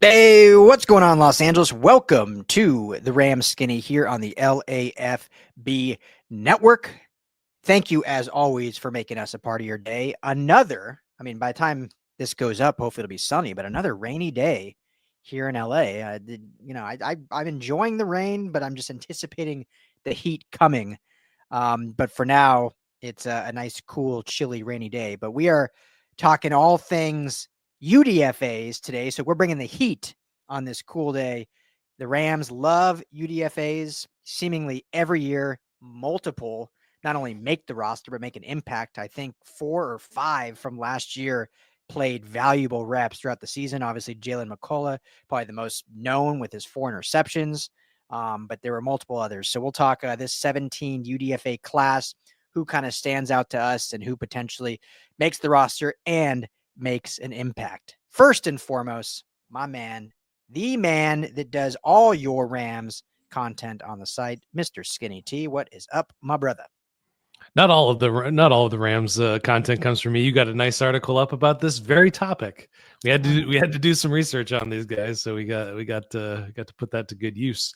Hey, what's going on, Los Angeles? Welcome to the Ram Skinny here on the LAFB network. Thank you, as always, for making us a part of your day. By the time this goes up, hopefully it'll be sunny, but another rainy day here in LA. I'm enjoying the rain, but I'm just anticipating the heat coming. But for now, it's a nice, cool, chilly, rainy day. But we are talking all things UDFAs today. So we're bringing the heat on this cool day. The Rams love UDFAs seemingly every year, multiple, not only make the roster, but make an impact. I think 4 or 5 from last year played valuable reps throughout the season. Obviously, Jalen McCullough, probably the most known with his 4 interceptions. But there were multiple others. So we'll talk this 17 UDFA class, who kind of stands out to us and who potentially makes the roster and makes an impact. First and foremost, my man, the man that does all your Rams content on the site, Mr. Skinny T. What is up, my brother? Not all of the Rams content comes from me. You got a nice article up about this very topic. We had to do some research on these guys, so we got to put that to good use.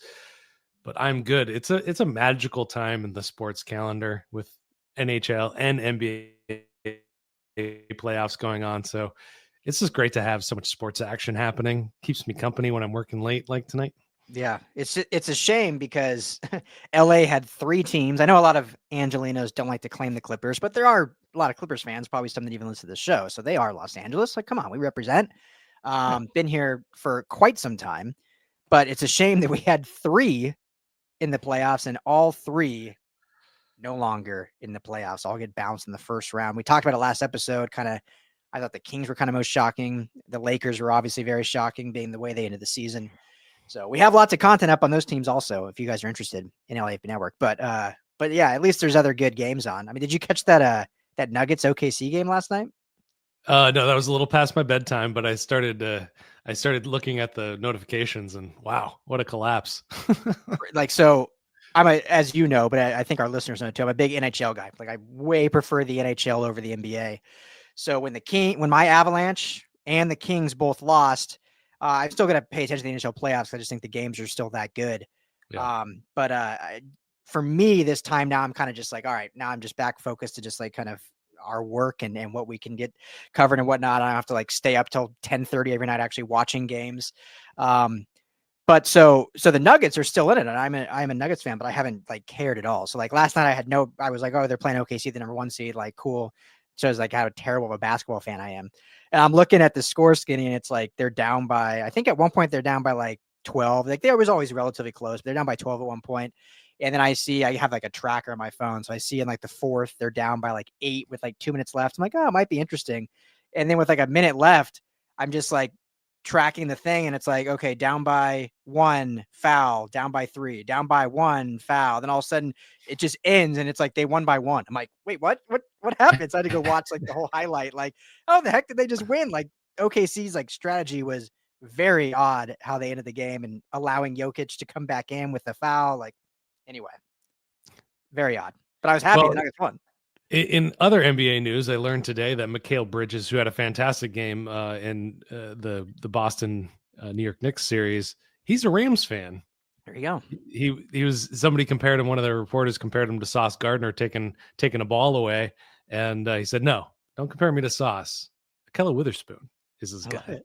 But I'm good. It's a magical time in the sports calendar with NHL and NBA playoffs going on. So it's just great to have so much sports action happening. Keeps me company when I'm working late like tonight. Yeah, it's a shame because LA had 3 teams. I know a lot of Angelinos don't like to claim the Clippers, but there are a lot of Clippers fans, probably some that even listen to the show. So they are Los Angeles. Like, come on, we represent. Been here for quite some time, but it's a shame that we had 3 in the playoffs and all 3 no longer in the playoffs. All get bounced in the first round. We talked about it last episode. I thought the Kings were kind of most shocking. The Lakers were obviously very shocking, being the way they ended the season. So we have lots of content up on those teams also, if you guys are interested in LAFB Network. But yeah, at least there's other good games on. I mean, did you catch that Nuggets OKC game last night? No, that was a little past my bedtime, but I started looking at the notifications and wow, what a collapse. So as you know, but I think our listeners know too, I'm a big NHL guy. Like, I way prefer the NHL over the NBA. So when my Avalanche and the Kings both lost, I'm still going to pay attention to the NHL playoffs. I just think the games are still that good. Yeah. For me this time now, I'm kind of just like, all right, now I'm just back focused to just like kind of our work and what we can get covered and whatnot. I don't have to like stay up till 10:30 every night actually watching games. But so the Nuggets are still in it, and I'm a Nuggets fan, but I haven't like cared at all. So like last night I was like, oh, they're playing OKC, the number 1 seed, like cool. Shows like how terrible of a basketball fan I am. And I'm looking at the score, Skinny, and it's like they're down by, I think at one point they're down by like 12. Like they was always relatively close, but they're down by 12 at one point. And then I have like a tracker on my phone. So I see in like the 4th, they're down by like 8 with like 2 minutes left. I'm like, oh, it might be interesting. And then with like a minute left, I'm just like tracking the thing, and it's like, okay, down by 1, foul, down by 3, down by 1, foul. Then all of a sudden it just ends and it's like they won by 1. I'm like, wait, what happened? So I had to go watch like the whole highlight. Like, how the heck did they just win? Like OKC's like strategy was very odd how they ended the game and allowing Jokic to come back in with a foul. Like, anyway, very odd. But I was happy the Nuggets won. In other NBA news, I learned today that Mikal Bridges, who had a fantastic game in the Boston New York Knicks series, he's a Rams fan. There you go. He was, somebody compared him. One of the reporters compared him to Sauce Gardner taking a ball away, and he said, "No, don't compare me to Sauce. Ahkello Witherspoon is his guy."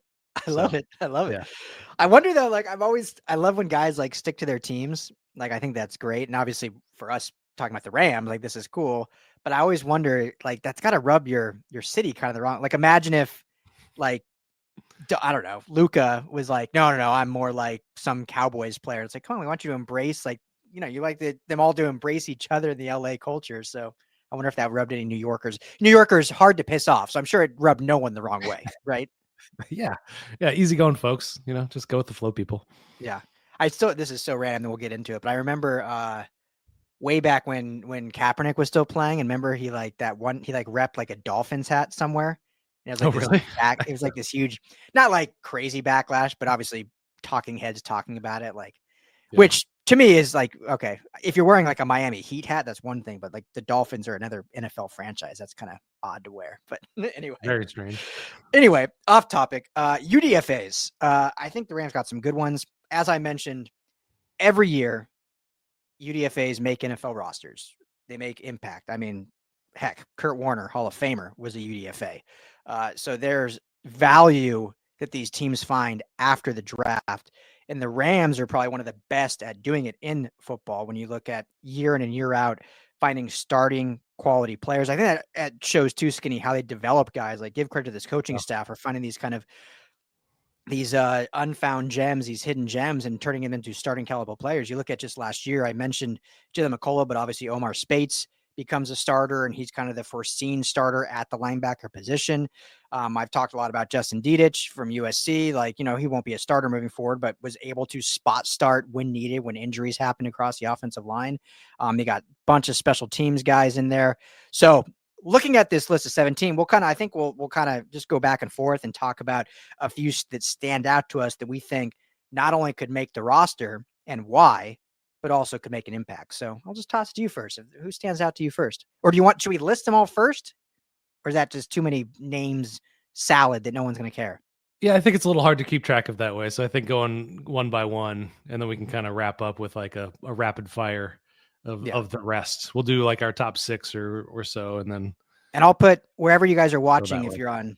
I love it. Yeah. I wonder though, like I love when guys like stick to their teams. Like, I think that's great. And obviously for us talking about the Rams, like this is cool. But I always wonder, like, that's got to rub your city kind of the wrong. Like, imagine if, like, I don't know, Luca was like, no, I'm more like some Cowboys player. It's like, come on, we want you to embrace, like, you like them all to embrace each other in the LA culture. So I wonder if that rubbed any New Yorkers. New Yorkers hard to piss off, so I'm sure it rubbed no one the wrong way, right? Yeah, easy going, folks. Just go with the flow, people. Yeah, this is so random, and we'll get into it. But I remember way back when Kaepernick was still playing, and remember he like repped like a Dolphins hat somewhere. And it was like really? It was like this huge, not like crazy backlash, but obviously talking heads talking about it, like, which to me is like, okay, if you're wearing like a Miami Heat hat, that's one thing, but like the Dolphins are another NFL franchise. That's kind of odd to wear. But anyway, Very strange. Anyway, off topic. UDFAs. I think the Rams got some good ones. As I mentioned, every year UDFAs make NFL rosters. They make impact. I mean, heck, Kurt Warner, Hall of Famer, was a UDFA. So there's value that these teams find after the draft. And the Rams are probably one of the best at doing it in football when you look at year in and year out, finding starting quality players. I think that shows too, Skinny, how they develop guys. Like, give credit to this coaching staff for finding these kind of these unfound gems, these hidden gems, and turning them into starting caliber players. You look at just last year, I mentioned Jalen McCullough, but obviously Omar Spates becomes a starter, and he's kind of the foreseen starter at the linebacker position. I've talked a lot about Justin Dedich from USC. Like, he won't be a starter moving forward, but was able to spot start when needed, when injuries happen across the offensive line. They got a bunch of special teams guys in there. So looking at this list of 17, we'll kind of just go back and forth and talk about a few that stand out to us that we think not only could make the roster and why, but also could make an impact. So I'll just toss it to you first. Who stands out to you first? Or should we list them all first? Or is that just too many names salad that no one's going to care? Yeah, I think it's a little hard to keep track of that way. So I think going one by one, and then we can kind of wrap up with like a rapid fire of the rest. We'll do like our top 6 or so, and I'll put wherever you guys are watching, if you're on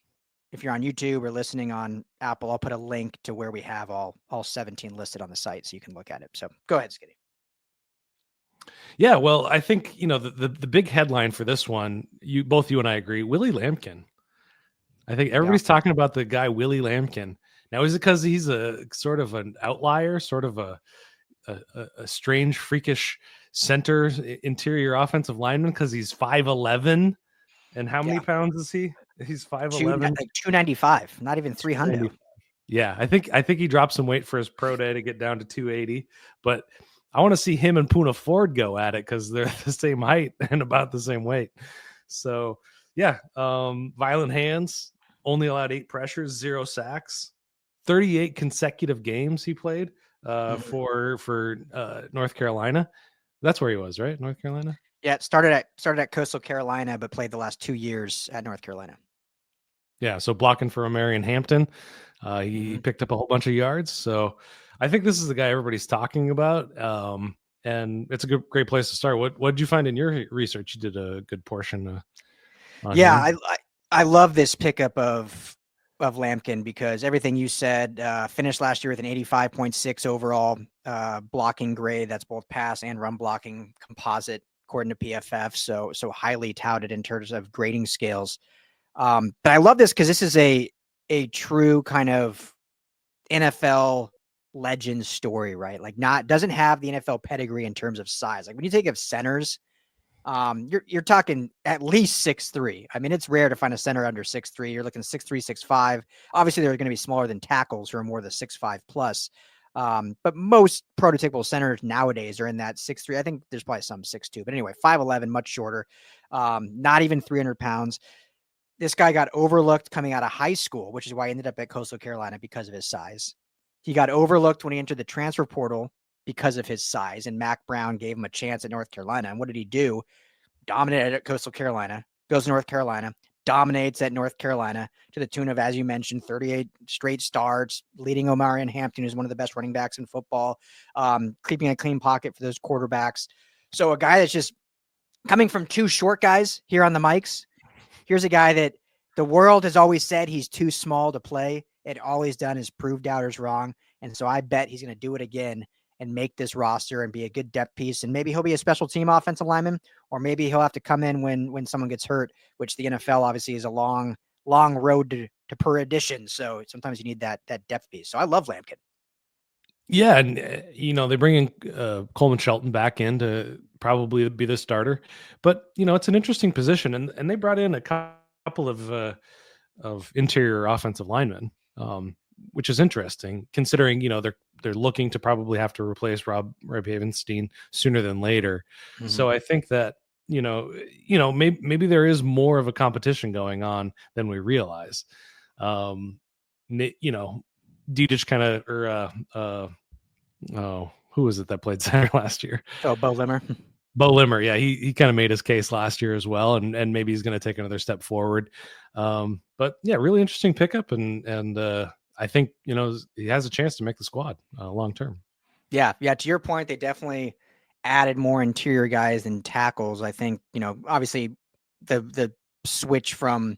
YouTube or listening on Apple, I'll put a link to where we have all 17 listed on the site so you can look at it. So go ahead, Skinny. Yeah, well, I think the big headline for this one, both you and I agree, Willie Lampkin. I think everybody's talking about the guy Willie Lampkin. Now, is it because he's a sort of an outlier, sort of a strange, freakish center interior offensive lineman because he's 5'11"? And how many pounds is he? He's 5'11", like 295, not even 300. Yeah, I think he dropped some weight for his pro day to get down to 280. But I want to see him and Poona Ford go at it because they're the same height and about the same weight. So yeah, violent hands, only allowed 8 pressures, 0 sacks, 38 consecutive games he played for North Carolina. That's where he was, right? North Carolina. Yeah, started at Coastal Carolina, but played the last 2 years at North Carolina. Yeah, so blocking for Marion Hampton, he picked up a whole bunch of yards. So I think this is the guy everybody's talking about, and it's a great place to start. What did you find in your research? You did a good portion. I love this pickup of Lampkin because everything you said, finished last year with an 85.6 overall blocking grade. That's both pass and run blocking composite, according to PFF. So highly touted in terms of grading scales. But I love this because this is a true kind of NFL legend story, right? Like, doesn't have the NFL pedigree in terms of size. Like, when you think of centers, you're talking at least 6'3". I mean, it's rare to find a center under 6'3". You're looking 6'3", 6'5". Obviously, they're going to be smaller than tackles who are more the 6'5" plus. But most prototypical centers nowadays are in that 6'3". I think there's probably some 6'2", but anyway, 5'11", much shorter. Not even 300 pounds. This guy got overlooked coming out of high school, which is why he ended up at Coastal Carolina because of his size. He got overlooked when he entered the transfer portal because of his size, and Mac Brown gave him a chance at North Carolina. And what did he do? Dominated at Coastal Carolina, goes to North Carolina, dominates at North Carolina to the tune of, as you mentioned, 38 straight starts, leading Omarion Hampton, who's one of the best running backs in football, keeping a clean pocket for those quarterbacks. So a guy that's just coming from 2 short guys here on the mics. Here's a guy that the world has always said he's too small to play. It all he's done is prove doubters wrong. And so I bet he's going to do it again and make this roster and be a good depth piece. And maybe he'll be a special team offensive lineman, or maybe he'll have to come in when someone gets hurt, which the NFL obviously is a long road to per edition. So sometimes you need that depth piece. So I love Lampkin. Yeah, and they bring in Coleman Shelton back in to probably be the starter, but it's an interesting position, and they brought in a couple of interior offensive linemen, which is interesting considering they're looking to probably have to replace Rob Havenstein sooner than later. Mm-hmm. So I think that maybe there is more of a competition going on than we realize. Dedich kind of who was it that played center last year? Oh, Bo Limmer. Bo Limmer, yeah, he kind of made his case last year as well, and maybe he's going to take another step forward. But yeah, really interesting pickup, and I think he has a chance to make the squad long term. Yeah. To your point, they definitely added more interior guys than tackles. I think obviously the switch from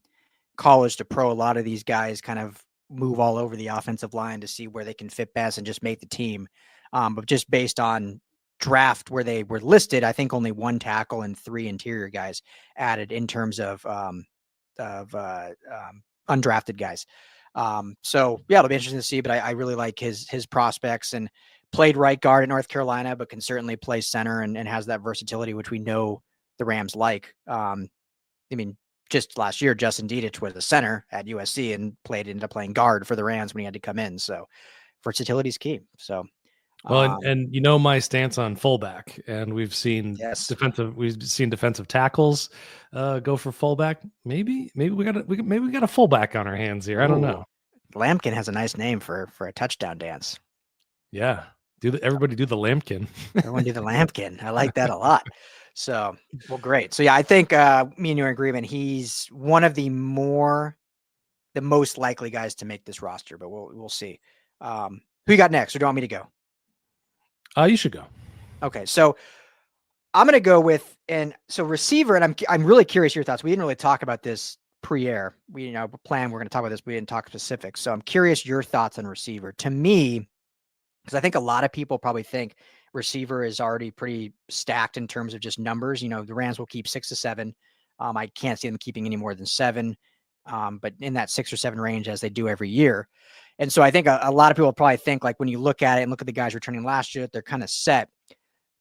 college to pro, a lot of these guys kind of move all over the offensive line to see where they can fit best and just make the team. But just based on draft where they were listed, I think only one tackle and three interior guys added in terms of undrafted guys. So yeah, it'll be interesting to see, but I really like his prospects, and played right guard at North Carolina, but can certainly play center and has that versatility, which we know the Rams like. I mean, just last year, Justin Dedich was a center at USC and ended up playing guard for the Rams when he had to come in. So versatility is key. So, well, and my stance on fullback, and we've seen defensive tackles go for fullback. Maybe we got a fullback on our hands here. I don't know. Lampkin has a nice name for a touchdown dance. Yeah. Everybody do the Lampkin. Everyone do the Lampkin. I like that a lot. So, well, great. So yeah, I think me and you are in agreement. He's one of the most likely guys to make this roster, but we'll see. Who you got next, or do you want me to go? You should go. Okay, so I'm going to go with receiver, and I'm really curious your thoughts. We didn't really talk about this pre-air. We we're going to talk about this, but we didn't talk specifics. So I'm curious your thoughts on receiver. To me, because I think a lot of people probably think receiver is already pretty stacked in terms of just numbers. The Rams will keep 6 to 7. I can't see them keeping any more than 7, but in that 6 or 7 range as they do every year. And so I think a lot of people probably think, like, when you look at it and look at the guys returning last year, they're kind of set.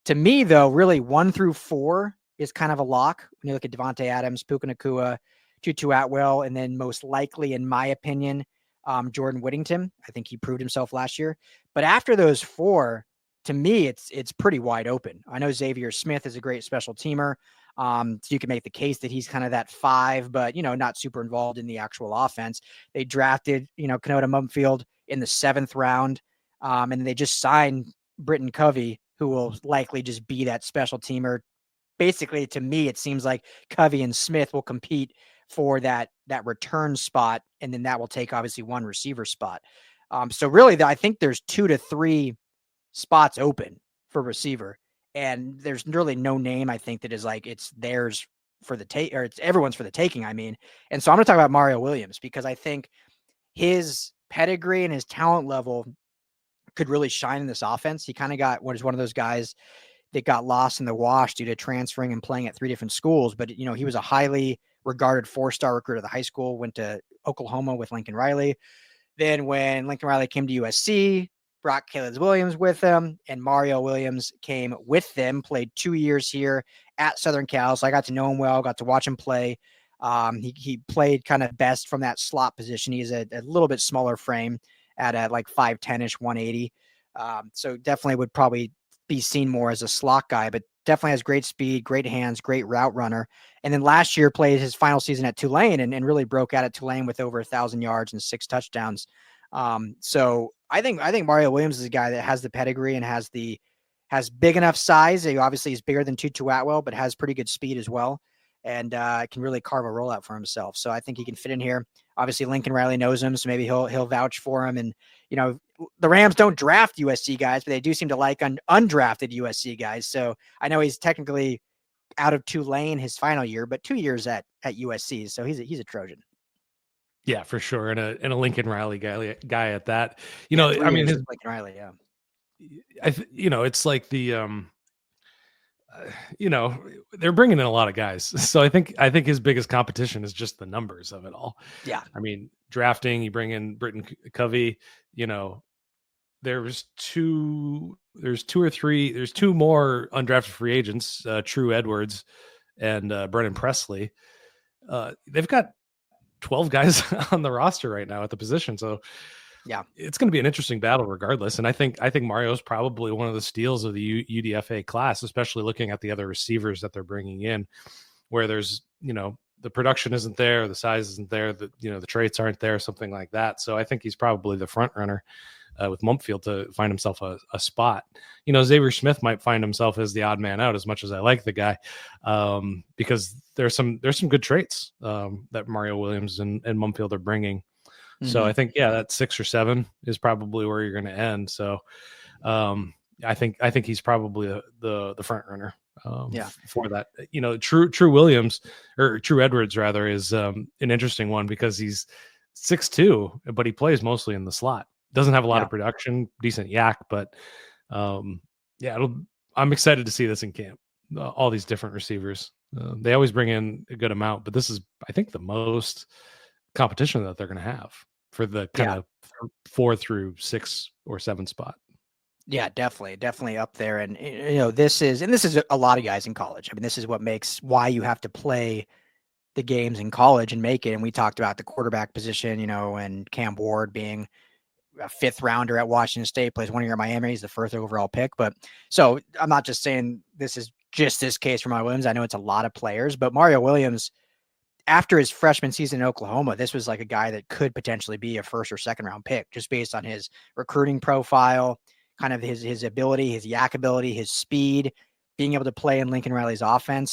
To me, though, really 1 through 4 is kind of a lock. When you look at Devontae Adams, Puka Nacua, Tutu Atwell, and then most likely, in my opinion, Jordan Whittington. I think he proved himself last year. But after those 4, to me, it's pretty wide open. I know Xavier Smith is a great special teamer. So you can make the case that he's kind of that 5, but, not super involved in the actual offense. They drafted, Kenota Mumfield in the 7th round. And they just signed Britton Covey, who will likely just be that special teamer. Basically, to me, it seems like Covey and Smith will compete for that return spot, and then that will take obviously one receiver spot. So really, I think there's 2 to 3 spots open for receiver, and there's really no name I think that is like it's theirs for the take, or it's everyone's for the taking. I mean, and so I'm going to talk about Mario Williams, because I think his pedigree and his talent level could really shine in this offense. He kind of was one of those guys that got lost in the wash due to transferring and playing at 3 different schools. But, he was a highly regarded 4-star recruit of the high school, went to Oklahoma with Lincoln Riley. Then when Lincoln Riley came to USC, brought Caleb Williams with him, and Mario Williams came with them, played 2 years here at Southern Cal. So I got to know him well, got to watch him play. He played kind of best from that slot position. He's a little bit smaller frame at like 5'10-ish, 180. So definitely would probably be seen more as a slot guy, but definitely has great speed, great hands, great route runner. And then last year played his final season at Tulane and really broke out at Tulane with over 1,000 yards and 6 touchdowns. So I think Mario Williams is a guy that has the pedigree and has big enough size. He obviously is bigger than Tutu Atwell, but has pretty good speed as well, and can really carve a rollout for himself. So I think he can fit in here. Obviously, Lincoln Riley knows him, so maybe he'll vouch for him. And the Rams don't draft USC guys, but they do seem to like undrafted USC guys. So I know he's technically out of Tulane his final year, but 2 years at USC, so he's a Trojan. Yeah, for sure, and a Lincoln Riley guy at that. I mean, his Lincoln Riley, yeah. It's like the they're bringing in a lot of guys. So I think his biggest competition is just the numbers of it all. Yeah. I mean, drafting, you bring in Britton Covey, there's 2 more undrafted free agents, True Edwards and Brennan Presley. They've got 12 guys on the roster right now at the position. So yeah, it's going to be an interesting battle regardless. And I think Mario's probably one of the steals of the UDFA class, especially looking at the other receivers that they're bringing in, where there's, the production isn't there, the size isn't there, the traits aren't there, something like that. So I think he's probably the front runner with Mumpfield to find himself a spot. Xavier Smith might find himself as the odd man out, as much as I like the guy, because there's some good traits that Mario Williams and Mumpfield are bringing. So I think, that 6 or 7 is probably where you're going to end. So I think he's probably the front runner for that. True Williams, or True Edwards rather, is an interesting one because he's 6'2", but he plays mostly in the slot. Doesn't have a lot of production, decent yak, but I'm excited to see this in camp. All these different receivers, they always bring in a good amount, but this is, I think, the most competition that they're going to have for the kind of 4 through 6 or 7 spot. Yeah, definitely up there. And this is a lot of guys in college. I mean, this is what makes why you have to play the games in college and make it. And we talked about the quarterback position, and Cam Ward being a 5th rounder at Washington State, plays 1 year at Miami. He's the 1st overall pick. But so I'm not just saying this is just this case for Mario Williams. I know it's a lot of players, but Mario Williams, after his freshman season in Oklahoma, this was like a guy that could potentially be a 1st or 2nd round pick just based on his recruiting profile, kind of his ability, his yak ability, his speed, being able to play in Lincoln Riley's offense.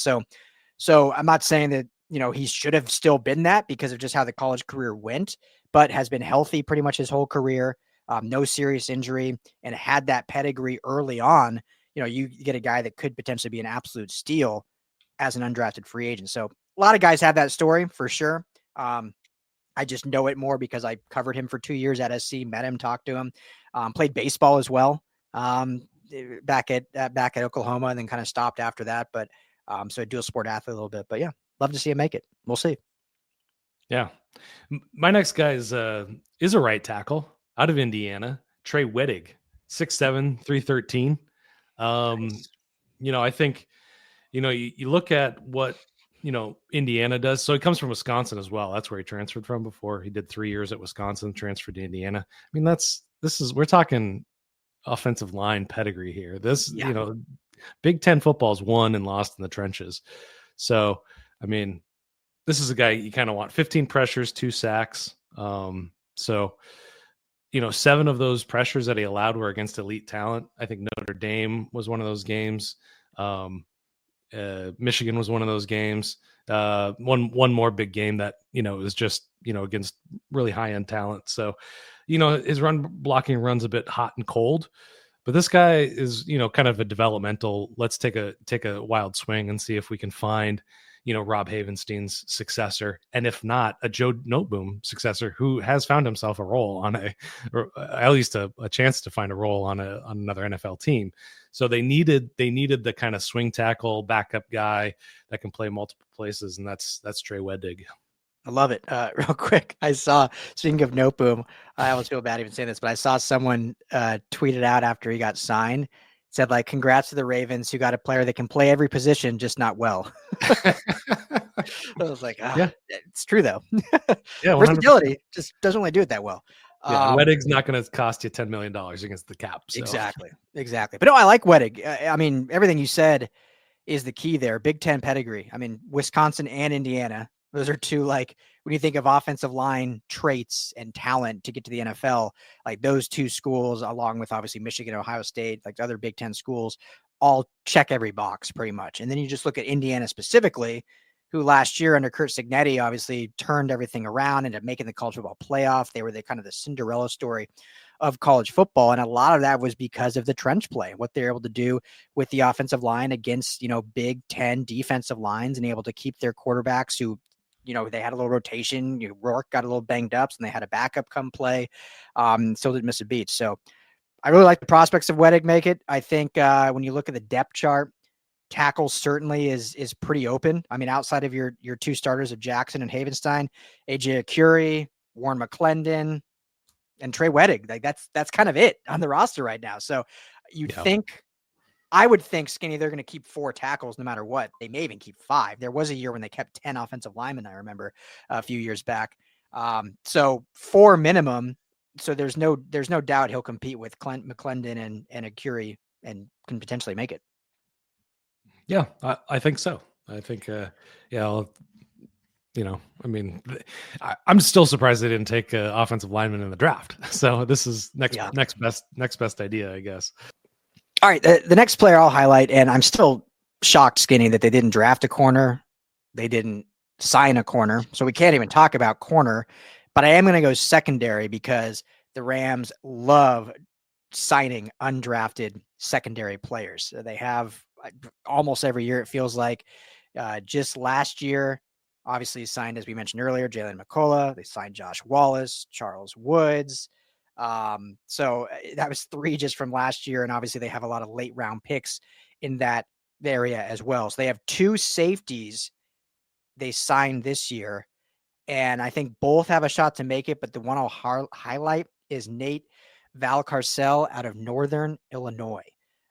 So I'm not saying that, he should have still been that because of just how the college career went, but has been healthy pretty much his whole career, no serious injury, and had that pedigree early on. You get a guy that could potentially be an absolute steal as an undrafted free agent. So a lot of guys have that story for sure. I just know it more because I covered him for 2 years at SC, met him, talked to him, played baseball as well back at Oklahoma, and then kind of stopped after that. But so a dual sport athlete a little bit. But yeah, love to see him make it. We'll see. Yeah, my next guy is a right tackle out of Indiana, Trey Wettig, 6'7", 313. Nice. I think. You look at what, Indiana does. So he comes from Wisconsin as well. That's where he transferred from before. He did 3 years at Wisconsin, transferred to Indiana. I mean, we're talking offensive line pedigree here. Big Ten football is won and lost in the trenches. So, I mean, this is a guy you kind of want. 15 pressures, 2 sacks. 7 of those pressures that he allowed were against elite talent. I think Notre Dame was one of those games. Michigan was one of those games. One more big game that was just against really high end talent. So, his run blocking runs a bit hot and cold, but this guy is kind of a developmental. Let's take a wild swing and see if we can find Rob Havenstein's successor, and if not, a Joe Noteboom successor who has found himself a role on or at least a chance to find a role on another NFL team. So they needed the kind of swing tackle backup guy that can play multiple places, and that's Trey Wettig. I love it. Real quick, I saw, speaking of Noteboom, I almost feel bad even saying this, but I saw someone tweet it out after he got signed. Said, like, congrats to the Ravens who got a player that can play every position, just not well. I was like, yeah, it's true though. Yeah, versatility just doesn't really do it that well. Yeah, Wettig's not going to cost you $10 million against the cap. So. Exactly. But no, I like Wettig. I mean, everything you said is the key there. Big Ten pedigree. I mean, Wisconsin and Indiana. Those are two, like, when you think of offensive line traits and talent to get to the NFL, like those two schools, along with obviously Michigan, Ohio State, like the other Big Ten schools, all check every box pretty much. And then you just look at Indiana specifically, who last year under Curt Cignetti obviously turned everything around into making the college football playoff. They were the kind of the Cinderella story of college football. And a lot of that was because of the trench play, what they're able to do with the offensive line against, Big Ten defensive lines, and able to keep their quarterbacks who, they had a little rotation. Rourke got a little banged up, and they had a backup come play. Still didn't miss a beat. So I really like the prospects of Wettig make it. I think when you look at the depth chart, tackle certainly is pretty open. I mean, outside of your 2 starters of Jackson and Havenstein, AJ Akuri, Warren McClendon, and Trey Wettig, like that's kind of it on the roster right now. So I would think, Skinny, they're going to keep 4 tackles no matter what. They may even keep 5. There was a year when they kept 10 offensive linemen, I remember, a few years back. So 4 minimum. So there's no doubt he'll compete with McClendon and Akuri and can potentially make it. Yeah, I think so. I think, I mean, I'm still surprised they didn't take an offensive lineman in the draft. So this is next best idea, I guess. All right, the next player I'll highlight, and I'm still shocked, Skinny, that they didn't draft a corner. They didn't sign a corner, so we can't even talk about corner. But I am going to go secondary because the Rams love signing undrafted secondary players. So they have almost every year, it feels like. Just last year, obviously signed, as we mentioned earlier, Jalen McCullough. They signed Josh Wallace, Charles Woods. So that was 3 just from last year. And obviously they have a lot of late round picks in that area as well. So they have 2 safeties they signed this year. And I think both have a shot to make it. But the one I'll highlight is Nate Valcarcel out of Northern Illinois.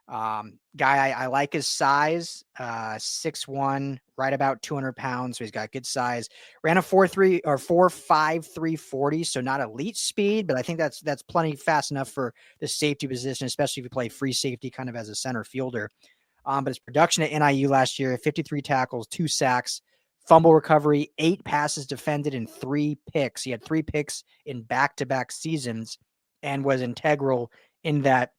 Guy, I like his size, 6'1", right about 200 pounds. So he's got good size. Ran a 4.3 or 4.5 340. So not elite speed, but I think that's plenty fast enough for the safety position, especially if you play free safety kind of as a center fielder. But his production at NIU last year, 53 tackles, 2 sacks, fumble recovery, 8 passes defended, and 3 picks. He had 3 picks in back-to-back seasons and was integral in that,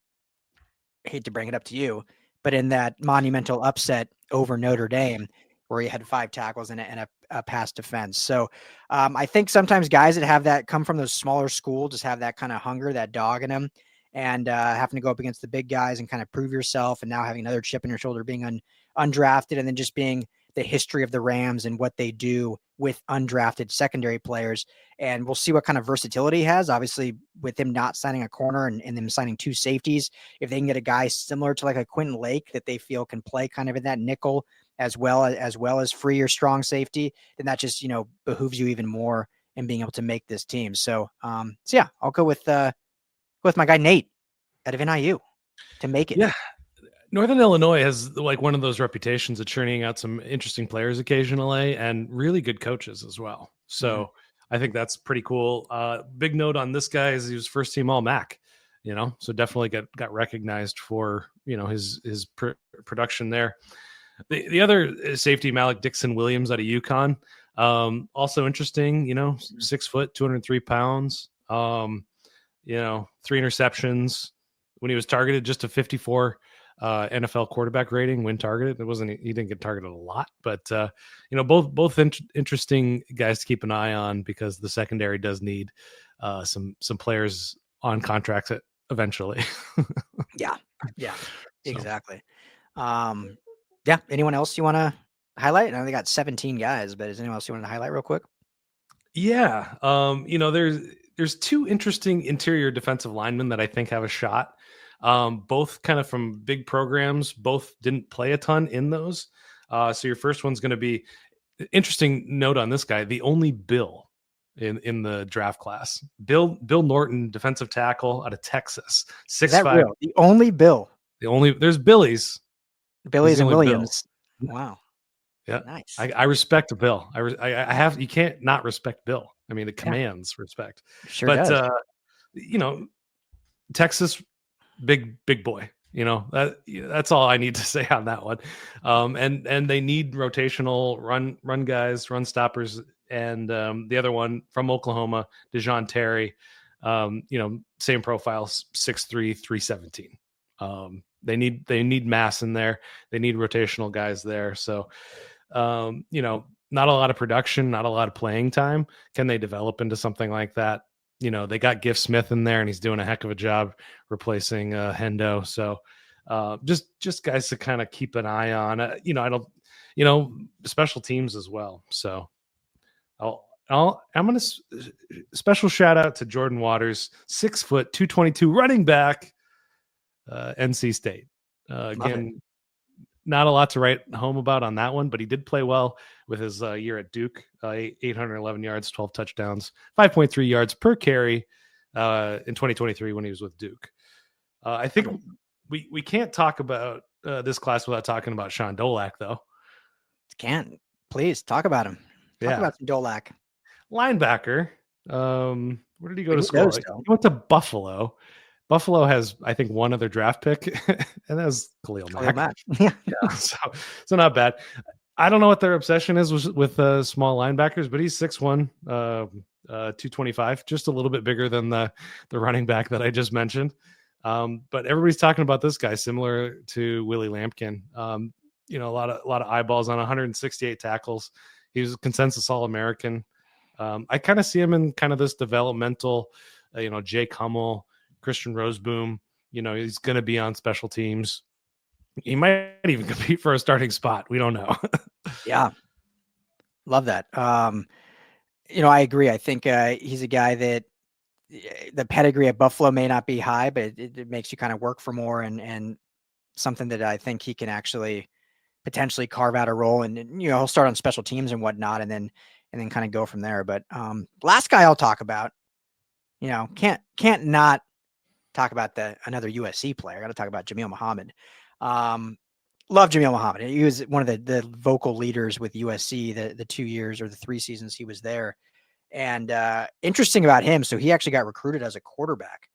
I hate to bring it up to you, but in that monumental upset over Notre Dame, where he had 5 tackles and a pass defense. So I think sometimes guys that have that come from those smaller schools just have that kind of hunger, that dog in them, and having to go up against the big guys and kind of prove yourself, and now having another chip on your shoulder, being undrafted, and then just being the history of the Rams and what they do with undrafted secondary players. And we'll see what kind of versatility he has. Obviously, with him not signing a corner and them signing 2 safeties, if they can get a guy similar to like a Quentin Lake that they feel can play kind of in that nickel as well as free or strong safety, then that just, behooves you even more in being able to make this team. So yeah, I'll go with my guy Nate out of NIU to make it. Yeah. Northern Illinois has like one of those reputations of churning out some interesting players occasionally and really good coaches as well. So I think that's pretty cool. Big note on this guy is he was first team All MAC, so definitely got recognized for, his production there. The other safety, Malik Dixon Williams out of UConn. Also interesting, 6 foot, 203 pounds, 3 interceptions when he was targeted, just a 54 NFL quarterback rating when targeted. He didn't get targeted a lot, but both interesting guys to keep an eye on because the secondary does need some players on contracts eventually. Yeah, exactly. Yeah. Anyone else you want to highlight? I know they got 17 guys, but is anyone else you want to highlight real quick? Yeah. There's 2 interesting interior defensive linemen that I think have a shot. Both kind of from big programs, both didn't play a ton in those. So your first one's going to be interesting note on this guy, the only Bill in the draft class. Bill Norton, defensive tackle out of Texas. 6'5". The only Bill. There's Billies. Billies and Williams. Bill. Wow. Yeah. Nice. I respect Bill. You can't not respect Bill. I mean, it commands respect. Sure does. Texas, big boy, that's all I need to say on that one. And they need rotational run guys, run stoppers. And the other one from Oklahoma, Dejon Terry, same profile, 6'3", 317. They need mass in there. They need rotational guys there. So, not a lot of production, not a lot of playing time. Can they develop into something like that? They got Giff Smith in there and he's doing a heck of a job replacing Hendo. So just guys to kind of keep an eye on, special teams as well. So I'm going to special shout out to Jordan Waters, 6 foot, 222 running back, NC State. Again, not a lot to write home about on that one, but he did play well with his year at Duke, 811 yards, 12 touchdowns, 5.3 yards per carry in 2023 when he was with Duke. I think we can't talk about this class without talking about Sean Dolak, though. Can't. Please talk about him. Talk about some Dolak. Linebacker. Where did he go to school? He went to Buffalo. Buffalo has, I think, one other draft pick, and that was Khalil Mack. Yeah. So not bad. I don't know what their obsession is with small linebackers, but he's 6'1", 225, just a little bit bigger than the running back that I just mentioned. But everybody's talking about this guy, similar to Willie Lampkin. A lot of eyeballs on 168 tackles. He was a consensus All-American. I kind of see him in kind of this developmental, Jake Hummel, Christian Roseboom. He's going to be on special teams. He might even compete for a starting spot. We don't know. Yeah. Love that. I agree. I think he's a guy that the pedigree at Buffalo may not be high, but it makes you kind of work for more and something that I think he can actually potentially carve out a role and he'll start on special teams and whatnot and then kind of go from there. But last guy I'll talk about, can't not talk about another USC player. I got to talk about Jamil Muhammad. Love Jamil Muhammad. He was one of the vocal leaders with USC the 2 years or the 3 seasons he was there. And interesting about him, so he actually got recruited as a quarterback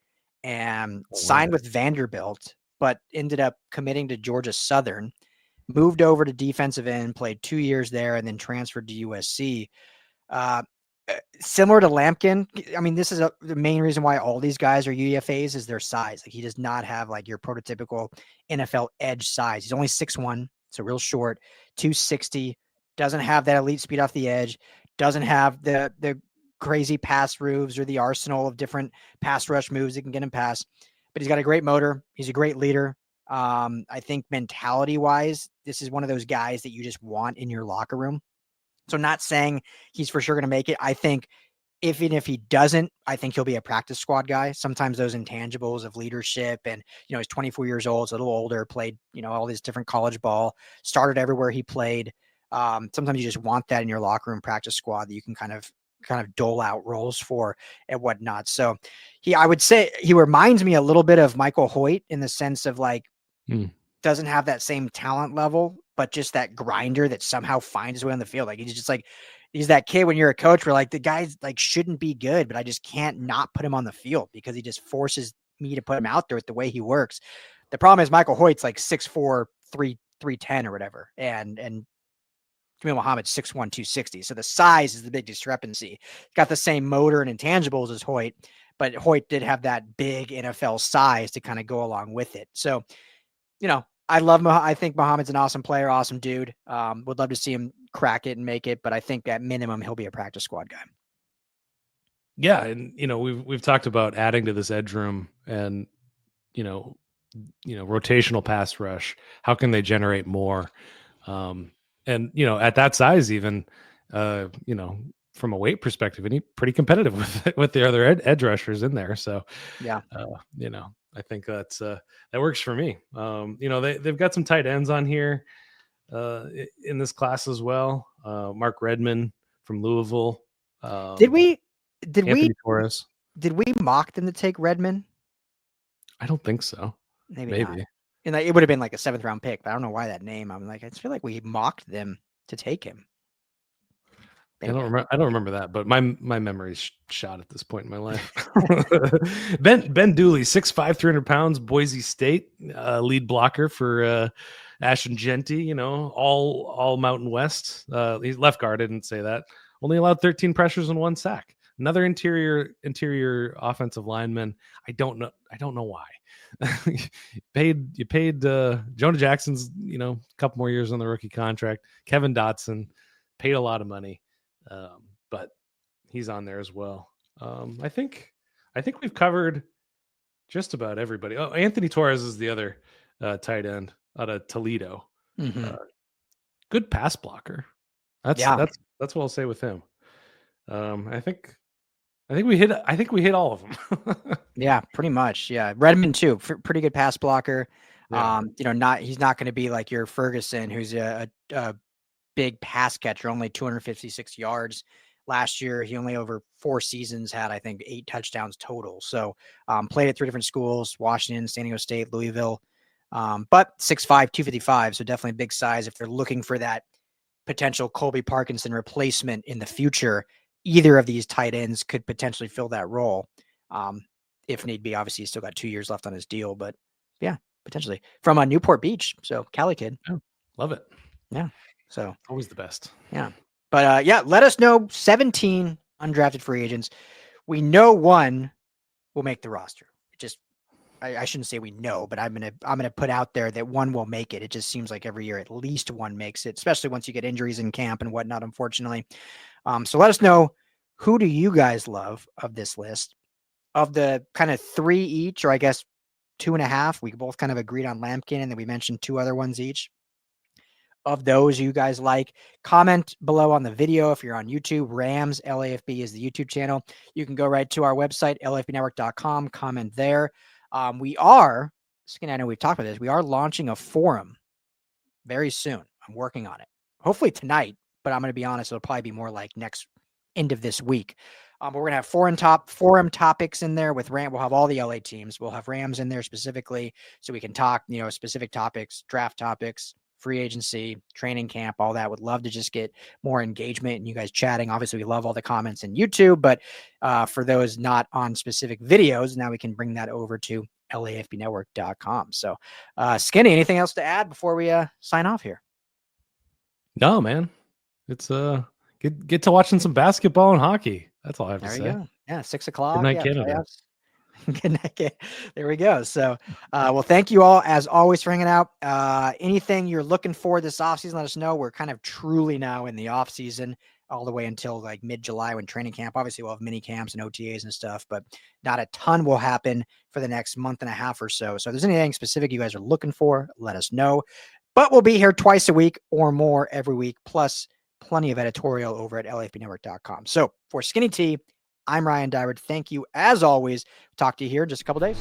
and signed with Vanderbilt, but ended up committing to Georgia Southern, moved over to defensive end, played 2 years there, and then transferred to USC. Similar to Lampkin, I mean, this is the main reason why all these guys are UDFAs is their size. Like he does not have like your prototypical NFL edge size. He's only 6'1", so real short, 260, doesn't have that elite speed off the edge, doesn't have the crazy pass roofs or the arsenal of different pass rush moves that can get him past, but he's got a great motor. He's a great leader. I think mentality wise, this is one of those guys that you just want in your locker room. So not saying he's for sure going to make it. I think even if he doesn't, I think he'll be a practice squad guy. Sometimes those intangibles of leadership and, he's 24 years old, so a little older, played, all these different college ball, started everywhere he played. Sometimes you just want that in your locker room practice squad that you can kind of dole out roles for and whatnot. So I would say he reminds me a little bit of Michael Hoyt in the sense of like, doesn't have that same talent level, but just that grinder that somehow finds his way on the field. Like he's just like, he's that kid when you're a coach where like the guy's like shouldn't be good, but I just can't not put him on the field because he just forces me to put him out there with the way he works. The problem is Michael Hoyt's like 6'4", 310 or whatever. And Jamil Muhammad's 6'1", 260. So the size is the big discrepancy. Got the same motor and intangibles as Hoyt, but Hoyt did have that big NFL size to kind of go along with it. So, I think Muhammad's an awesome player, awesome dude. Would love to see him crack it and make it, but I think at minimum he'll be a practice squad guy. Yeah, and we've talked about adding to this edge room and rotational pass rush. How can they generate more? And at that size, even from a weight perspective, and he's pretty competitive with the other edge rushers in there. So yeah, I think that works for me. They've got some tight ends on here in this class as well. Mark Redman from Louisville. Did we Torres. Did we mock them to take Redman? I don't think so. Maybe. Not. And like, it would have been like a 7th round pick, but I don't know why that name. I'm like, I feel like we mocked them to take him. Maybe. I don't remember that, but my memory's shot at this point in my life. Ben Dooley, 6'5", 300 pounds, Boise State, lead blocker for Ashton Genty. All Mountain West. He's left guard. I didn't say that. Only allowed 13 pressures and 1 sack. Another interior offensive lineman. I don't know why. you paid Jonah Jackson's a couple more years on the rookie contract. Kevin Dotson paid a lot of money. But he's on there as well. I think we've covered just about everybody. Oh, Anthony Torres is the other tight end out of Toledo. Mm-hmm. Good pass blocker. That's what I'll say with him. I think we hit all of them. Yeah, pretty much. Yeah, Redman too, pretty good pass blocker. Yeah. He's not going to be like your Ferguson, who's a big pass catcher, only 256 yards last year. He only over 4 seasons had, I think, 8 touchdowns total. So played at 3 different schools, Washington, San Diego State, Louisville, but 6'5", 255. So definitely big size. If they're looking for that potential Colby Parkinson replacement in the future, either of these tight ends could potentially fill that role. If need be. Obviously he's still got 2 years left on his deal, but yeah, potentially from Newport Beach. So Cali kid. Oh, love it. Yeah. So Always the best. yeah. But yeah, let us know 17 undrafted free agents. We know one will make the roster. Just I shouldn't say we know, but I'm gonna put out there that one will make it. It just seems like every year at least one makes it, especially once you get injuries in camp and whatnot, unfortunately. So let us know, who do you guys love of this list? Of the kind of 3 each, or I guess 2.5, we both kind of agreed on Lampkin, and then we mentioned 2 other ones each. Of those you guys like, comment below on the video. If you're on YouTube, Rams LAFB is the YouTube channel. You can go right to our website, lafbnetwork.com, comment there. We are, I know we've talked about this, we are launching a forum very soon. I'm working on it. Hopefully tonight, but I'm going to be honest, it'll probably be more like next end of this week. But we're going to have forum topics in there with Ram. We'll have all the LA teams. We'll have Rams in there specifically so we can talk, specific topics, draft topics, free agency, training camp, all that. Would love to just get more engagement and you guys chatting. Obviously, we love all the comments in YouTube, but for those not on specific videos, now we can bring that over to LAFBnetwork.com. So, Skinny, anything else to add before we sign off here? No, man. It's get to watching some basketball and hockey. That's all I have to say. There you go. Yeah, 6 o'clock. Good night, Yeah, Canada. playoffs. Good night. There we go. So, well, thank you all as always for hanging out. Anything you're looking for this offseason, let us know. We're kind of truly now in the offseason all the way until like mid-July when training camp. Obviously, we'll have mini camps and OTAs and stuff, but not a ton will happen for the next month and a half or so. So if there's anything specific you guys are looking for, let us know. But we'll be here twice a week or more every week, plus plenty of editorial over at LAFBnetwork.com. So for Skinny T, I'm Ryan Dyward. Thank you as always. Talk to you here in just a couple days.